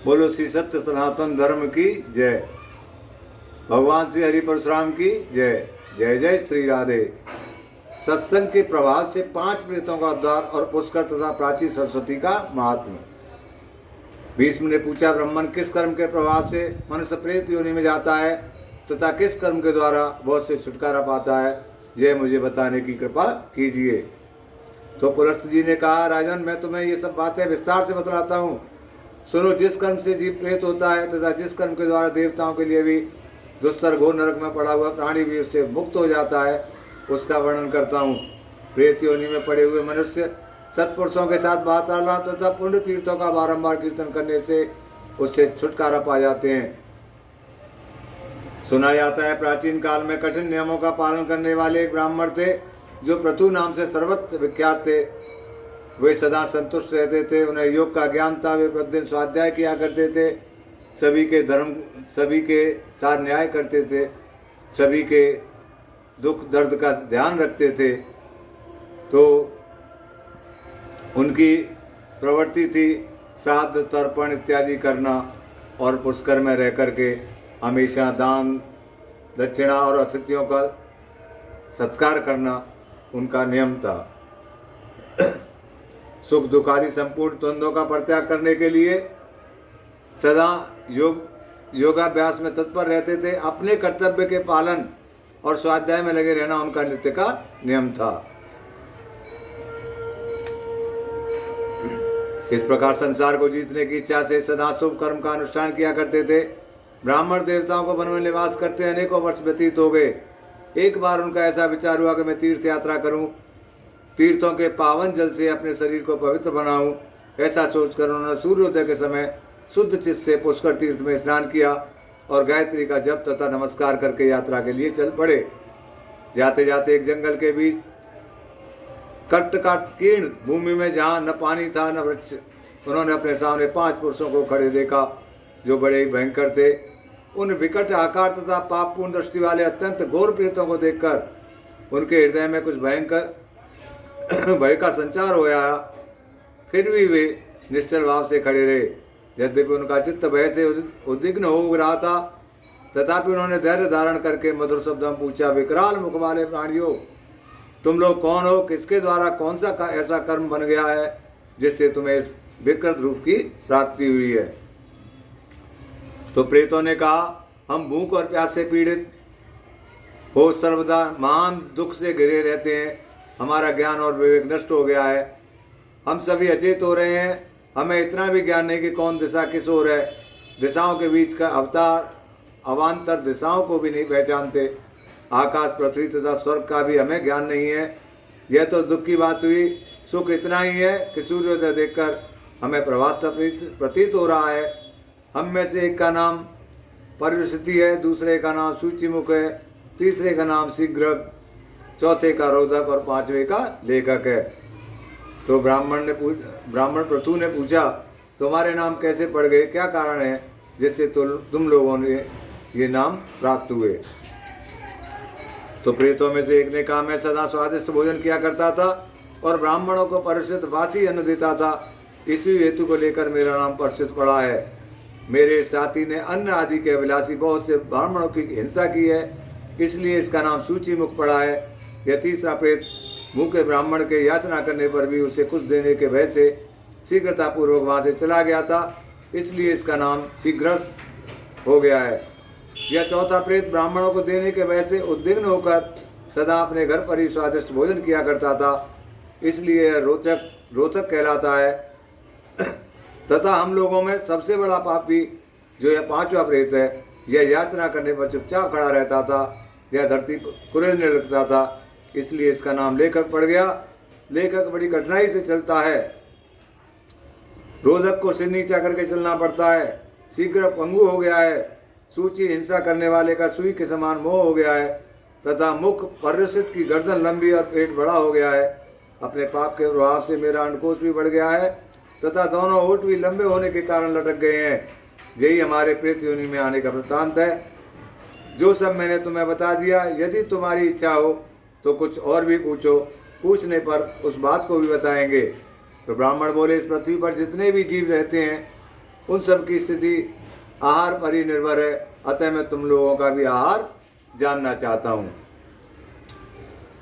बोलो श्री सत्य सनातन धर्म की जय। भगवान श्री हरि परशुराम की जय। जय जय श्री राधे। सत्संग के प्रभाव से 5 प्रेतों का उद्धार और पुष्कर तथा प्राची सरस्वती का महात्म्य। भीष्म ने पूछा, ब्राह्मण किस कर्म के प्रभाव से मनुष्य प्रेत योनि में जाता है तथा किस कर्म के द्वारा बहुत से छुटकारा पाता है, यह मुझे बताने की कृपा कीजिए। तो पुलस्त जी ने कहा, राजन मैं तुम्हें ये सब बातें विस्तार से बतलाता हूँ। सुनो, जिस कर्म से जीव प्रेत होता है तथा जिस कर्म के द्वारा देवताओं के लिए भी दुस्तर घोर नरक में पड़ा हुआ प्राणी भी उससे मुक्त हो जाता है, उसका वर्णन करता हूँ। प्रेत योनि में पड़े हुए मनुष्य सत्पुरुषों के साथ वार्तालाप तथा पुण्य तीर्थों का बारंबार कीर्तन करने से उससे छुटकारा पा जाते हैं। सुना जाता है, प्राचीन काल में कठिन नियमों का पालन करने वाले एक ब्राह्मण थे जो प्रतु नाम से सर्वत्र विख्यात थे। वे सदा संतुष्ट रहते थे, उन्हें योग का ज्ञान था। वे प्रतिदिन स्वाध्याय किया करते थे, सभी के साथ न्याय करते थे, सभी के दुख दर्द का ध्यान रखते थे। तो उनकी प्रवृत्ति थी श्राद्ध तर्पण इत्यादि करना और पुष्कर में रह कर के हमेशा दान दक्षिणा और अतिथियों का सत्कार करना उनका नियम था। सुख दुख आदि संपूर्ण द्वंद्वों का परित्याग करने के लिए सदा योगाभ्यास में तत्पर रहते थे। अपने कर्तव्य के पालन और स्वाध्याय में लगे रहना उनका नित्य का नियम था। इस प्रकार संसार को जीतने की इच्छा से सदा शुभ कर्म का अनुष्ठान किया करते थे। ब्राह्मण देवताओं को वन में निवास करते अनेकों वर्ष व्यतीत हो गए। एक बार उनका ऐसा विचार हुआ कि मैं तीर्थ यात्रा करूं, तीर्थों के पावन जल से अपने शरीर को पवित्र बनाऊं। ऐसा सोचकर उन्होंने सूर्योदय के समय शुद्ध चित्त से पुष्कर तीर्थ में स्नान किया और गायत्री का जप तथा नमस्कार करके यात्रा के लिए चल पड़े। जाते जाते एक जंगल के बीच कटकीर्ण भूमि में जहाँ न पानी था न वृक्ष, उन्होंने अपने सामने 5 पुरुषों को खड़े देखा जो बड़े ही भयंकर थे। उन विकट आकार तथा पापपूर्ण दृष्टि वाले अत्यंत घोर प्रेतों को देखकर उनके हृदय में कुछ भय का संचार हो आया। फिर भी वे निश्चल भाव से खड़े रहे। यद्यपि उनका चित्त भय से उद्विग्न हो रहा था, तथापि उन्होंने धैर्य धारण करके मधुर शब्द में पूछा, विकराल मुख वाले प्राणियों, तुम लोग कौन हो? किसके द्वारा कौन सा ऐसा कर्म बन गया है जिससे तुम्हें इस विकृत रूप की प्राप्ति हुई है? तो प्रेतों ने कहा, हम भूख और प्यास से पीड़ित हो सर्वदा महान दुख से घिरे रहते हैं। हमारा ज्ञान और विवेक नष्ट हो गया है। हम सभी अचेत हो रहे हैं। हमें इतना भी ज्ञान नहीं कि कौन दिशा किस ओर है। दिशाओं के बीच का अवतार अवान्तर दिशाओं को भी नहीं पहचानते। आकाश पृथ्वी तथा स्वर्ग का भी हमें ज्ञान नहीं है। यह तो दुख की बात हुई। सुख इतना ही है कि सूर्योदय देखकर हमें प्रभात प्रतीत हो रहा है। हम में से एक का नाम परिस्थिति है, दूसरे का नाम सूचिमुख है, तीसरे का नाम शीघ्र, चौथे का रोधक और 5वें का लेखक है। तो ब्राह्मण पृथु ने पूछा, तुम्हारे नाम कैसे पड़ गए? क्या कारण है जिससे तुम लोगों ने ये नाम प्राप्त हुए? तो प्रेतों में से एक ने कहा, मैं सदा स्वादिष्ट भोजन किया करता था और ब्राह्मणों को परिचित वासी अन्न देता था। इसी हेतु को लेकर मेरा नाम परिचित पड़ा है। मेरे साथी ने अन्न आदि के अभिलाषी बहुत से ब्राह्मणों की हिंसा की है, इसलिए इसका नाम सूचीमुख पड़ा है। यह तीसरा प्रेत भूखे ब्राह्मण के याचना करने पर भी उसे कुछ देने के भय से शीघ्रतापूर्वक वहाँ से चला गया था, इसलिए इसका नाम शीघ्र हो गया है। यह चौथा प्रेत ब्राह्मणों को देने के भय से उद्विग्न होकर सदा अपने घर पर ही स्वादिष्ट भोजन किया करता था, इसलिए यह रोचक कहलाता है। तथा हम लोगों में सबसे बड़ा पापी जो यह 5वां प्रेत है, यह यात्रा करने पर चुपचाप खड़ा रहता था। यह धरती कुरेदने लगता था, इसलिए इसका नाम लेखक पड़ गया। लेखक बड़ी कठिनाई से चलता है। रोधक को सिर नीचा करके चलना पड़ता है। शीघ्र पंगु हो गया है। सूची हिंसा करने वाले का सुई के समान मोह हो गया है। तथा मुख परिचित की गर्दन लंबी और पेट बड़ा हो गया है। अपने पाप के प्रभाव से मेरा अंडकोश भी बढ़ गया है तथा दोनों होठ भी लंबे होने के कारण लटक गए हैं। यही हमारे प्रेत योनि में आने का वृत्तांत है। जो सब मैंने तुम्हें बता दिया। यदि तुम्हारी इच्छा हो तो कुछ और भी पूछो, पूछने पर उस बात को भी बताएंगे। तो ब्राह्मण बोले, इस पृथ्वी पर जितने भी जीव रहते हैं उन सब की स्थिति आहार पर ही निर्भर है, अतः मैं तुम लोगों का भी आहार जानना चाहता हूँ।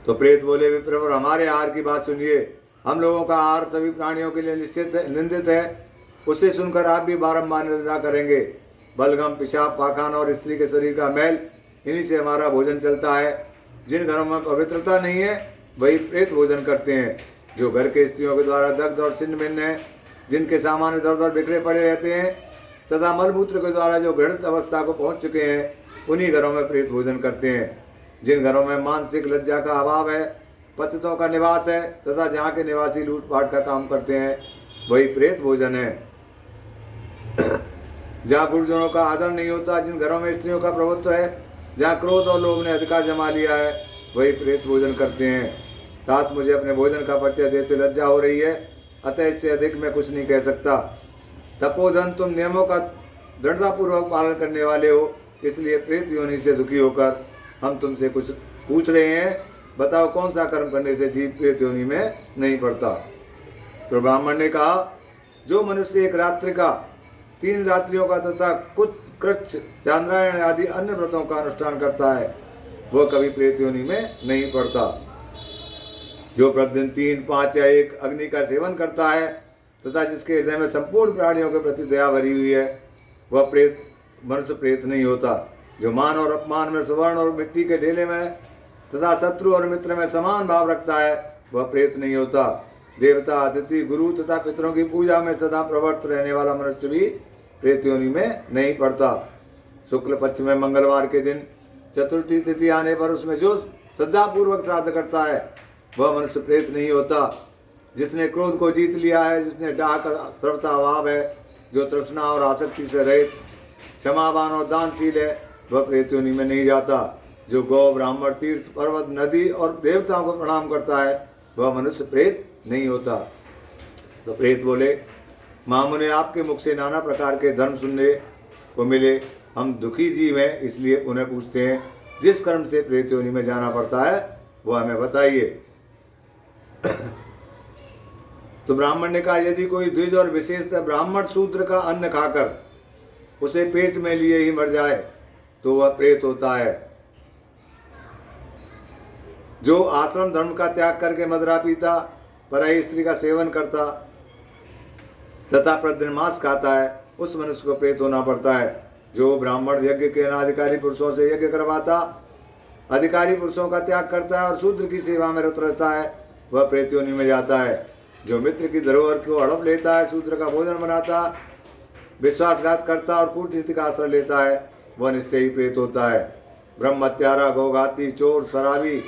तो प्रेत बोले, विप्रवर हमारे आहार की बात सुनिए। हम लोगों का आहार सभी प्राणियों के लिए निंदित है, उसे सुनकर आप भी बारंबार निंदा करेंगे। बलगम, पेशाब, पाखाना और स्त्री के शरीर का मैल, इन्हीं से हमारा भोजन चलता है। जिन घरों में पवित्रता नहीं है वही प्रेत भोजन करते हैं। जो घर के स्त्रियों के द्वारा दग्ध और छिन्न भिन्न है, जिनके सामान इधर उधर बिखरे पड़े रहते हैं, तथा मलमूत्र के द्वारा जो घृणित अवस्था को पहुंच चुके हैं, उन्हीं घरों में प्रेत भोजन करते हैं। जिन घरों में मानसिक लज्जा का अभाव है, पतितों का निवास है, तथा जहाँ के निवासी लूटपाट का काम करते हैं, वही प्रेत भोजन है। जहाँ गुरुजनों का आदर नहीं होता, जिन घरों में स्त्रियों का प्रभुत्व है, जहाँ क्रोध और लोभ ने अधिकार जमा लिया है, वही प्रेत भोजन करते हैं। तात मुझे अपने भोजन का परिचय देते लज्जा हो रही है, अतः इससे अधिक मैं कुछ नहीं कह सकता। तपोधन, तुम नियमों का दृढ़तापूर्वक पालन करने वाले हो, इसलिए प्रेत योनि से दुखी होकर हम तुमसे कुछ पूछ रहे हैं। बताओ कौन सा कर्म करने से जीव प्रेत योनि में नहीं पड़ता। तो ब्राह्मण ने कहा, जो मनुष्य एक रात्रि का, 3 रात्रियों का तथा कुछ कृच्छ, चांद्रायण आदि अन्य व्रतों का अनुष्ठान करता है, वह कभी प्रेत योनि में नहीं पड़ता। जो प्रतिदिन 3, 5 या 1 अग्नि का सेवन करता है तथा जिसके हृदय में संपूर्ण प्राणियों के प्रति दया भरी हुई है, वह मनुष्य प्रेत नहीं होता। जो मान और अपमान में, सुवर्ण और मिट्टी के ढेले में तथा शत्रु और मित्र में समान भाव रखता है, वह प्रेत नहीं होता। देवता, अतिथि, गुरु तथा पितरों की पूजा में सदा प्रवृत्त रहने वाला मनुष्य भी प्रेत योनि में नहीं पड़ता। शुक्ल पक्ष में मंगलवार के दिन चतुर्थी तिथि आने पर उसमें जो श्रद्धापूर्वक श्राद्ध करता है, वह मनुष्य प्रेत नहीं होता। जिसने क्रोध को जीत लिया है, जिसने डाह का सर्वथा अभाव है, जो तृष्णा और आसक्ति से रहित, क्षमावान और दानशील है, वह प्रेत योनि में नहीं जाता। जो गौ, ब्राह्मण, तीर्थ, पर्वत, नदी और देवताओं को प्रणाम करता है, वह मनुष्य प्रेत नहीं होता। तो प्रेत बोले, महामुने, आपके मुख से नाना प्रकार के धर्म सुनने को मिले। हम दुखी जीव हैं, इसलिए उन्हें पूछते हैं, जिस कर्म से प्रेत योनि में जाना पड़ता है वह हमें बताइए। तो ब्राह्मण ने कहा, यदि कोई द्विज और विशेषतः ब्राह्मण शूद्र का अन्न खाकर उसे पेट में लिए ही मर जाए तो वह प्रेत होता है। जो आश्रम धर्म का त्याग करके मदिरा पीता, पराई स्त्री का सेवन करता तथा प्रतिदिन मांस खाता है, उस मनुष्य को प्रेत होना पड़ता है। जो ब्राह्मण यज्ञ के अनाधिकारी पुरुषों से यज्ञ करवाता, अधिकारी पुरुषों का त्याग करता है और शूद्र की सेवा में रत रहता है, वह प्रेत योनि में जाता है। जो मित्र की धरोहर को हड़प लेता है, शूद्र का भोजन बनाता, विश्वासघात करता और कूटनीति का आश्रय लेता है, वह निश्चय ही प्रेत होता है। ब्रह्म हत्यारा, गौघाती, चोर, शराबी,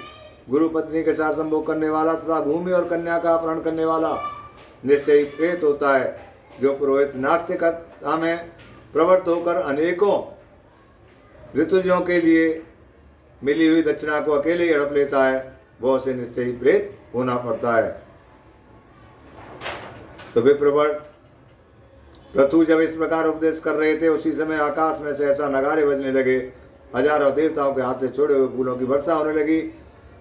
गुरु पत्नी के साथ संभोग करने वाला तथा भूमि और कन्या का अपहरण करने वाला निश्चय ही प्रेत होता है। जो पुरोहित नास्तिकता में प्रवृत्त होकर अनेकों ऋतुजों के लिए मिली हुई दक्षिणा को अकेले ही हड़प लेता है, वह उसे निश्चय ही प्रेत होना पड़ता है। तो विप्रवर पृथु जब इस प्रकार उपदेश कर रहे थे, उसी समय आकाश में सहसा नगारे बजने लगे। हजारों देवताओं के हाथ से छोड़े हुए फूलों की वर्षा होने लगी।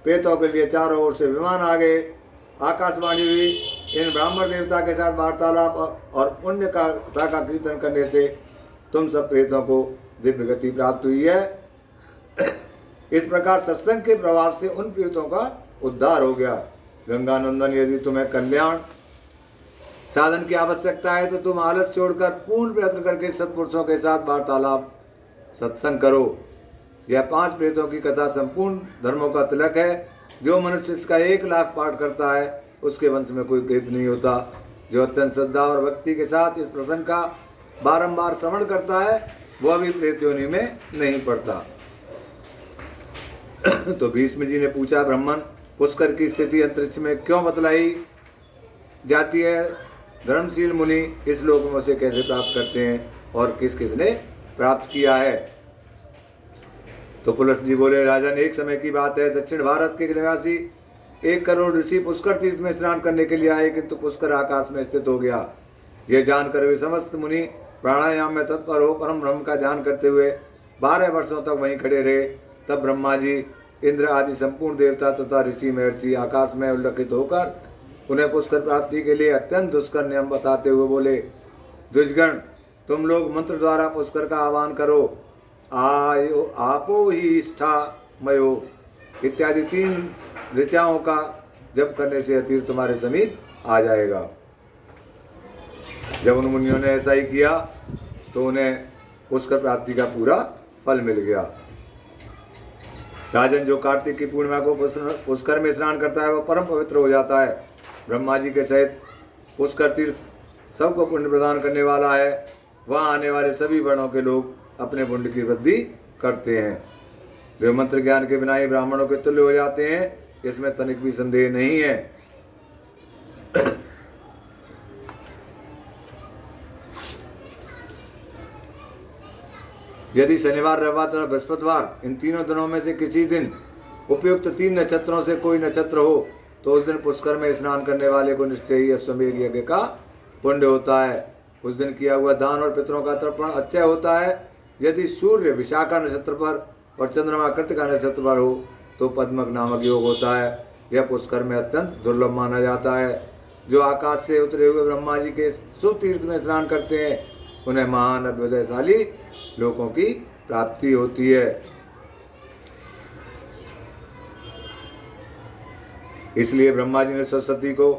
प्रेतों के लिए चारों ओर से विमान आ गए। आकाशवाणी हुई, इन ब्राह्मण देवता के साथ वार्तालाप और पुण्य कथा का कीर्तन करने से तुम सब प्रेतों को दिव्य गति प्राप्त हुई है। इस प्रकार सत्संग के प्रभाव से उन प्रेतों का उद्धार हो गया। गंगानंदन, यदि तुम्हें कल्याण साधन की आवश्यकता है तो तुम आलस छोड़कर पूर्ण प्रयत्न करके सत्पुरुषों के साथ वार्तालाप सत्संग करो। यह 5 प्रेतों की कथा संपूर्ण धर्मों का तिलक है। जो मनुष्य इसका 1 लाख पाठ करता है, उसके वंश में कोई प्रेत नहीं होता। जो अत्यंत श्रद्धा और भक्ति के साथ इस प्रसंग का बारंबार श्रवण करता है, वह भी प्रेत योनि में नहीं पड़ता। तो भीष्म जी ने पूछा, ब्राह्मण, पुष्कर की स्थिति अंतरिक्ष में क्यों बतलाई जाती है? धर्मशील मुनि इस लोक में उसे कैसे प्राप्त करते हैं और किस किसने प्राप्त किया है? तो पुलस जी बोले, राजन, एक समय की बात है, दक्षिण भारत के निवासी 1 करोड़ ऋषि पुष्कर तीर्थ में स्नान करने के लिए आए, किंतु पुष्कर आकाश में स्थित हो गया। यह जानकर वे समस्त मुनि प्राणायाम में तत्पर हो परम ब्रह्म का ध्यान करते हुए 12 वर्षों तक वहीं खड़े रहे। तब ब्रह्मा जी, इंद्र आदि संपूर्ण देवता तथा ऋषि महर्षि आकाश में उल्लखित होकर उन्हें पुष्कर प्राप्ति के लिए अत्यंत दुष्कर नियम बताते हुए बोले, द्विजगण, तुम लोग मंत्र द्वारा पुष्कर का आह्वान करो। आयो आपो ही इष्ठा मयो इत्यादि 3 ऋचाओं का जप करने से तीर्थ तुम्हारे समीप आ जाएगा। जब उन मुनियों ने ऐसा ही किया तो उन्हें पुष्कर प्राप्ति का पूरा फल मिल गया। राजन, जो कार्तिक की पूर्णिमा को पुष्कर में स्नान करता है वह परम पवित्र हो जाता है। ब्रह्मा जी के सहित पुष्कर तीर्थ सबको पुण्य प्रदान करने वाला है। वहाँ आने वाले सभी वर्णों के लोग अपने पुण्य की वृद्धि करते हैं। वे मंत्र ज्ञान के बिना ही ब्राह्मणों के तुल्य हो जाते हैं, इसमें तनिक भी संदेह नहीं है। यदि शनिवार, रविवार तथा बृहस्पतिवार इन तीनों दिनों में से किसी दिन उपयुक्त 3 नक्षत्रों से कोई नक्षत्र हो तो उस दिन पुष्कर में स्नान करने वाले को निश्चय ही अश्वमेध यज्ञ का पुण्य होता है। उस दिन किया हुआ दान और पितरों का तर्पण अक्षय होता है। यदि सूर्य विशाखा नक्षत्र पर और चंद्रमा कृतिका नक्षत्र पर हो तो पद्मक नामक योग होता है। यह पुष्कर में अत्यंत दुर्लभ माना जाता है। जो आकाश से उतरे हुए ब्रह्मा जी के शुभ तीर्थ में स्नान करते हैं उन्हें महान अद्वैतशाली लोगों की प्राप्ति होती है। इसलिए ब्रह्मा जी ने सरस्वती को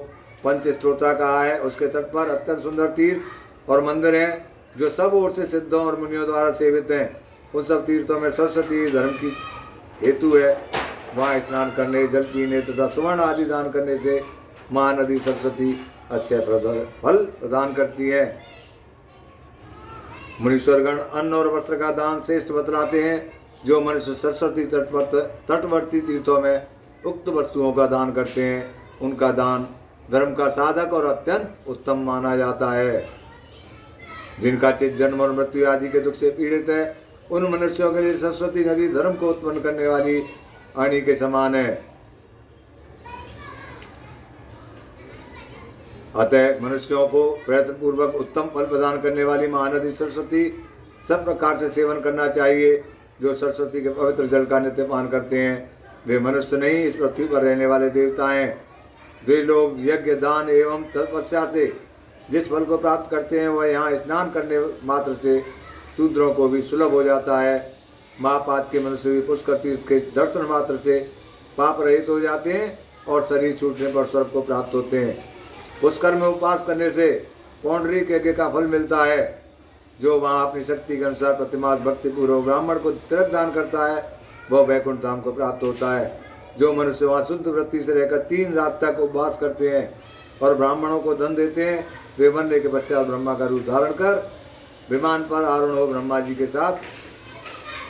पंच स्तोत्रा कहा है। उसके तट पर अत्यंत सुंदर तीर्थ और मंदिर हैं जो सब ओर से सिद्धों और मुनियों द्वारा सेवित हैं। उन सब तीर्थों में सरस्वती धर्म की हेतु है। वहाँ स्नान करने, जल पीने तथा सुवर्ण आदि दान करने से महानदी सरस्वती अच्छे फल प्रदान करती है। मुनीश्वरगण अन्न और वस्त्र का दान श्रेष्ठ बतलाते हैं। जो मनुष्य सरस्वती तटवर्ती तीर्थों में उक्त वस्तुओं का दान करते हैं उनका दान धर्म का साधक और अत्यंत उत्तम माना जाता है। जिनका चित्त जन्म और मृत्यु आदि के दुख से पीड़ित है उन मनुष्यों के लिए सरस्वती नदी धर्म को उत्पन्न करने वाली अणि के समान है। अतः मनुष्यों को प्रयत्न पूर्वक उत्तम फल प्रदान करने वाली महानदी सरस्वती सब प्रकार से सेवन करना चाहिए। जो सरस्वती के पवित्र जल का नित्य पान करते हैं वे मनुष्य नहीं, इस पृथ्वी पर रहने वाले देवता हैं। वे लोग यज्ञ, दान एवं तपस्या से जिस फल को प्राप्त करते हैं वह यहाँ स्नान करने मात्र से शूद्रों को भी सुलभ हो जाता है। महापात के मनुष्य भी पुष्कर तीर्थ के दर्शन मात्र से पाप रहित हो जाते हैं और शरीर छूटने पर स्वर्ग को प्राप्त होते हैं। पुष्कर में उपवास करने से पौंडरीक यज्ञ का फल मिलता है। जो वहाँ अपनी शक्ति के अनुसार प्रतिमास भक्तिपूर्वक ब्राह्मण को तिलक दान करता है वह वैकुंठ धाम को प्राप्त होता है। जो मनुष्य वहाँ शुद्ध वृत्ति से रहकर 3 रात तक उपवास करते हैं और ब्राह्मणों को धन देते हैं वे मरने के पश्चात ब्रह्मा का रूप धारण कर विमान पर आरूढ़ हो ब्रह्मा जी के साथ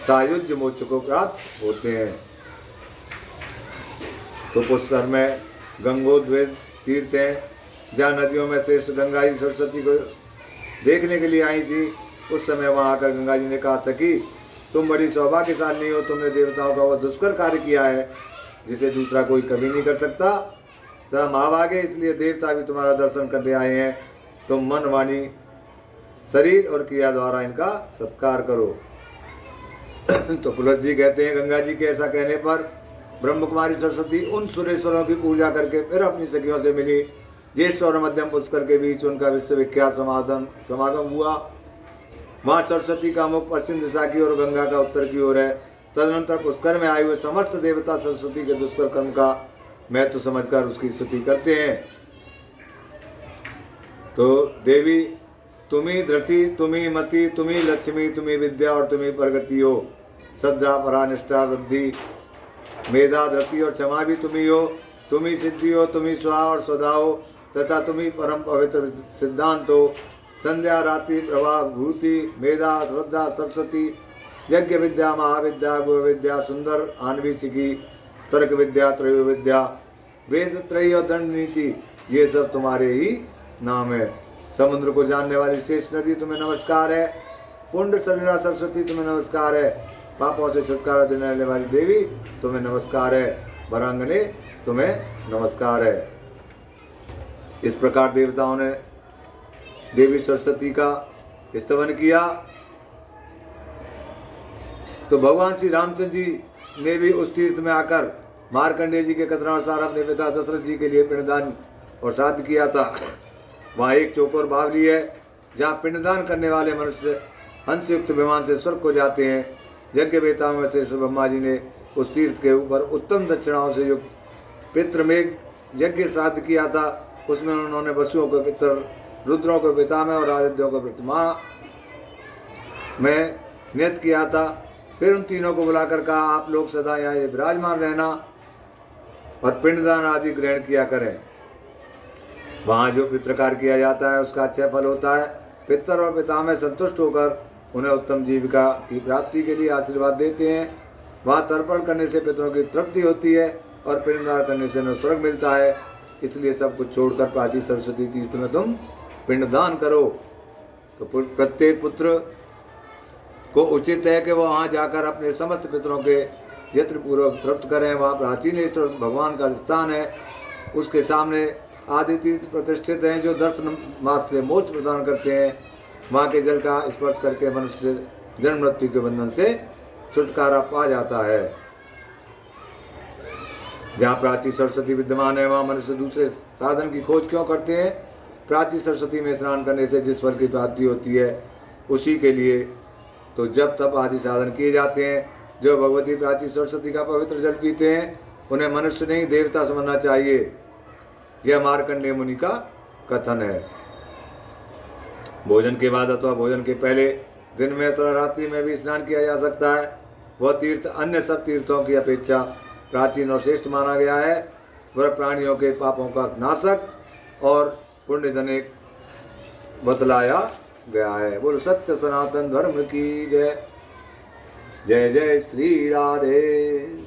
सायुज्य मोक्ष को प्राप्त होते हैं। तो पुष्कर में गंगोद्वेद तीर्थ हैं जहाँ नदियों में श्रेष्ठ गंगा जी सरस्वती को देखने के लिए आई थी। उस समय वहाँ आकर गंगा जी ने कहा, सखी तुम बड़ी सौभाग्यशाली हो, तुमने देवताओं का वह दुष्कर कार्य किया है जिसे दूसरा कोई कभी नहीं कर सकता। तथा महाभागे इसलिए देवता भी तुम्हारा दर्शन करने आए हैं। तुम मन, वाणी, शरीर और क्रिया द्वारा इनका सत्कार करो। तो पुलस्त जी कहते हैं, गंगा जी के ऐसा कहने पर ब्रह्म कुमारी सरस्वती उन सुरेश्वरों की पूजा करके फिर अपनी सखियों से मिली। ज्येष्ठ और मध्यम पुष्कर के बीच उनका विश्वविख्यात समागम हुआ। वहाँ सरस्वती का मुख पश्चिम दिशा की और गंगा का उत्तर की ओर है। तदनंतर पुष्कर में आए हुए समस्त देवता सरस्वती के दुष्कर कर्म का महत्व समझकर उसकी स्तुति करते हैं। तो देवी तुम्ही धृति, तुम्ही मति, तुम्ही लक्ष्मी, तुम्ही विद्या और तुम्ही प्रगति हो। श्रद्धा, परानिष्ठा, वृद्धि, मेधा, धृति और क्षमा भी तुम्ही हो। तुम्ही सिद्धि हो, तुम्ही स्वा और स्वधा हो तथा तुम्ही परम पवित्र सिद्धांत हो। संध्या, रात्रि, प्रभा, भूति, मेधा, श्रद्धा, सरस्वती, यज्ञ विद्या, महाविद्या, गुह विद्या, सुंदर, आन्वीसिकी, तर्क विद्या, त्रयो विद्या, वेद त्रयी और दंड नीति, ये सब तुम्हारे ही नाम है। समुद्र को जानने वाली शेष नदी तुम्हें नमस्कार है। पुंड सलिला सरस्वती तुम्हें नमस्कार है। पापों से छुटकारा देने वाली देवी तुम्हें नमस्कार है। वरांगने तुम्हें नमस्कार है। इस प्रकार देवताओं ने देवी सरस्वती का स्तवन किया। तो भगवान श्री रामचंद्र जी ने भी उस तीर्थ में आकर मार्कंडेय जी के कथनानुसार अपने पिता दशरथ जी के लिए पिंडदान और श्राद्ध किया था। वहाँ एक चौकोर बावली है जहाँ पिंडदान करने वाले मनुष्य हंसयुक्त विमान से स्वर्ग को जाते हैं। यज्ञ वेताओं में से श्री ब्रह्मा जी ने उस तीर्थ के ऊपर उत्तम दक्षिणाओं से युक्त पितृमेघ यज्ञ श्राद्ध किया था। उसमें उन्होंने वसुओं को पितर, रुद्रों को पितामह और आदित्यों को प्रतिमा में नियत किया था। फिर उन तीनों को बुलाकर कहा, आप लोग सदा यहाँ ये विराजमान रहना और पिंडदान आदि ग्रहण किया करें। वहाँ जो पितृकार किया जाता है उसका अच्छा फल होता है। पितर और पितामह संतुष्ट होकर उन्हें उत्तम जीविका की प्राप्ति के लिए आशीर्वाद देते हैं। वहाँ तर्पण करने से पितरों की तृप्ति होती है और पिंडदान करने से उन्हें स्वर्ग मिलता है। इसलिए सब कुछ छोड़कर प्राची सरस्वती तीर्थ में तुम पिंडदान करो। तो प्रत्येक पुत्र को उचित है कि वो वहाँ जाकर अपने समस्त पितरों के यत्नपूर्वक तृप्त करें। वहाँ प्राचीनेश्वर भगवान का स्थान है, उसके सामने आदि तीर्थ प्रतिष्ठित हैं जो दर्शन मास से मोक्ष प्रदान करते हैं। वहाँ के जल का स्पर्श करके मनुष्य जन्म मृत्यु के बंधन से छुटकारा पा जाता है। जहाँ प्राची सरस्वती विद्यमान है वहाँ मनुष्य दूसरे साधन की खोज क्यों करते हैं? प्राची सरस्वती में स्नान करने से जिस फल की प्राप्ति होती है उसी के लिए तो जब तब आदि साधन किए जाते हैं। जो भगवती प्राची सरस्वती का पवित्र जल पीते हैं उन्हें मनुष्य नहीं देवता समझना चाहिए। यह मार्कंडेय मुनि का कथन है। भोजन के बाद अथवा भोजन के पहले दिन में अथवा रात्रि में भी स्नान किया जा सकता है। वह तीर्थ अन्य सब तीर्थों की अपेक्षा प्राचीन और श्रेष्ठ माना गया है। वह प्राणियों के पापों का नाशक और पुण्यजनक बतलाया गया है। बोलो सत्य सनातन धर्म की जय। जय जय श्री राधे।